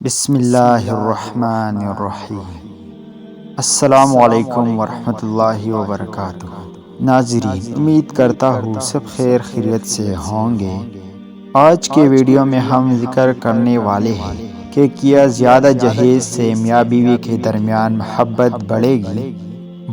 بسم اللہ الرحمن الرحیم۔ السلام علیکم ورحمۃ اللہ وبرکاتہ۔ ناظرین، امید کرتا ہوں سب خیر خیریت سے ہوں گے۔ آج کے ویڈیو میں ہم ذکر کرنے والے ہیں کہ کیا زیادہ جہیز سے میاں بیوی کے درمیان محبت بڑھے گی؟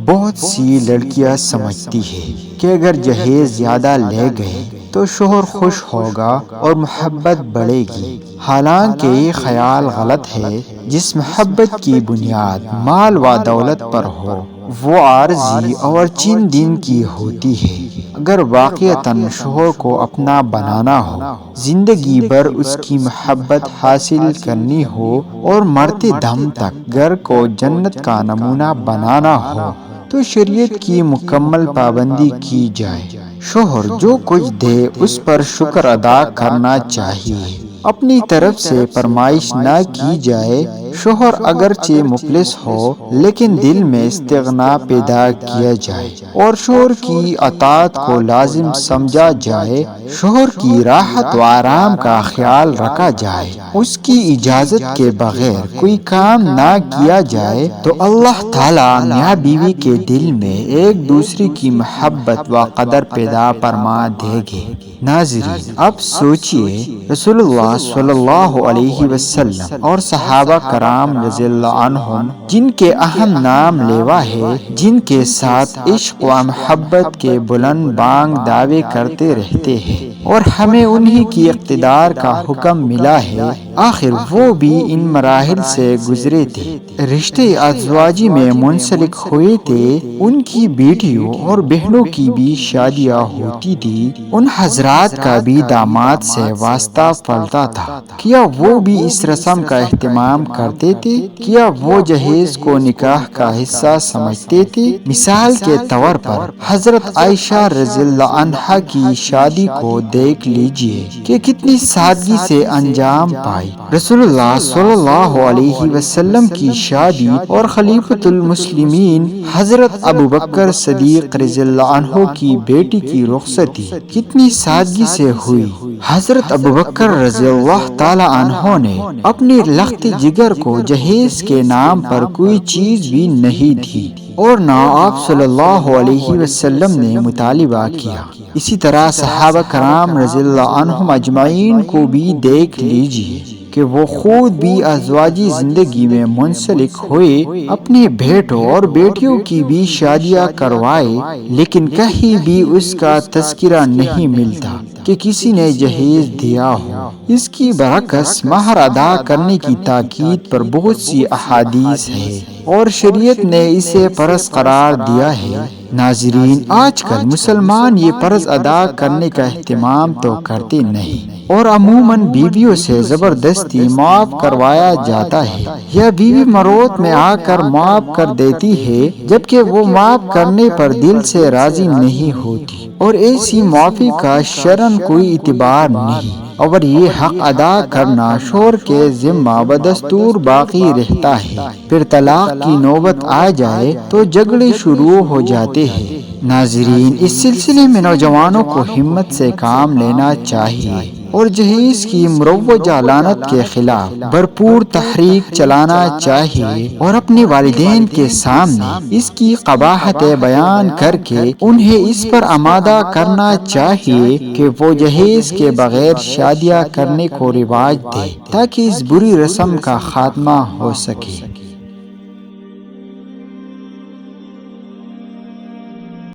بہت سی لڑکیاں سمجھتی ہیں کہ اگر جہیز زیادہ لے گئے تو شوہر خوش ہوگا اور محبت بڑھے گی، حالانکہ یہ خیال غلط ہے۔ جس محبت کی بنیاد مال و دولت پر ہو وہ عارضی اور چند دن کی ہوتی ہے۔ اگر واقعتاً شوہر کو اپنا بنانا ہو، زندگی بھر اس کی محبت حاصل کرنی ہو اور مرتے دم تک گھر کو جنت کا نمونہ بنانا ہو تو شریعت کی مکمل پابندی کی جائے۔ شوہر جو کچھ دے اس پر شکر ادا کرنا چاہیے، اپنی طرف سے فرمائش نہ کی جائے۔ شوہر اگرچہ مفلس ہو لیکن دل میں استغنا پیدا کیا جائے اور شوہر کی اطاعت کو لازم سمجھا جائے۔ شوہر کی راحت و آرام کا خیال رکھا جائے، اس کی اجازت کے بغیر کوئی کام نہ کیا جائے تو اللہ تعالیٰ میاں بیوی کے دل میں ایک دوسرے کی محبت و قدر پیدا فرما دے گے۔ ناظرین، اب سوچئے رسول اللہ صلی اللہ علیہ وسلم اور صحابہ کرام رضی اللہ عنہم جن کے اہم نام لیوا ہے، جن کے ساتھ عشق و محبت کے بلند بانگ دعوے کرتے رہتے ہیں اور ہمیں انہی کی اقتدار کا حکم ملا ہے، آخر وہ بھی ان مراحل سے گزرے تھے، رشتے ازواجی میں منسلک ہوئے تھے، ان کی بیٹیوں اور بہنوں کی بھی شادیاں ہوتی تھی، ان حضرات کا بھی داماد سے واسطہ پلتا تھا۔ کیا وہ بھی اس رسم کا اہتمام کرتے تھے؟ کیا وہ جہیز کو نکاح کا حصہ سمجھتے تھے؟ مثال کے طور پر حضرت عائشہ رضی اللہ عنہا کی شادی کو دیکھ لیجئے کہ کتنی سادگی سے انجام پائی۔ رسول اللہ صلی اللہ علیہ وسلم کی شادی اور خلیفۃ المسلمین حضرت ابوبکر صدیق رضی اللہ عنہ کی بیٹی کی رخصتی کتنی سادگی سے ہوئی۔ حضرت ابوبکر رضی اللہ تعالی عنہ نے اپنے لخت جگر کو جہیز کے نام پر کوئی چیز بھی نہیں دی اور نہ آپ صلی اللہ علیہ وسلم نے مطالبہ کیا۔ اسی طرح صحابہ کرام رضی اللہ عنہم اجمعین کو بھی دیکھ لیجئے کہ وہ خود بھی ازواجی زندگی میں منسلک ہوئے، اپنے بیٹوں اور بیٹیوں کی بھی شادیاں کروائے، لیکن کہیں بھی اس کا تذکرہ نہیں ملتا کہ کسی نے جہیز دیا ہو۔ اس کی برعکس مہر ادا کرنے کی تاکید پر بہت سی احادیث ہیں اور شریعت نے اسے فرض قرار دیا ہے۔ ناظرین، آج کل مسلمان یہ فرض ادا کرنے کا اہتمام تو کرتے نہیں اور عموماً بیویوں سے زبردستی معاف کروایا جاتا ہے یا بیوی مروت میں آ کر معاف کر دیتی ہے، جبکہ وہ معاف کرنے پر دل سے راضی نہیں ہوتی اور ایسی معافی کا شرعاً کوئی اعتبار نہیں، اور یہ حق ادا کرنا شوہر کے ذمہ بدستور باقی رہتا ہے۔ پھر طلاق کی نوبت آ جائے تو جھگڑے شروع ہو جاتے ہیں۔ ناظرین، اس سلسلے میں نوجوانوں کو ہمت سے کام لینا چاہیے اور جہیز کی مروجہ لعنت کے خلاف بھرپور تحریک چلانا چاہیے اور اپنے والدین کے سامنے اس کی قباحت بیان کر کے انہیں اس پر آمادہ کرنا چاہیے کہ وہ جہیز کے بغیر شادیاں کرنے کو رواج دے تاکہ اس بری رسم کا خاتمہ ہو سکے۔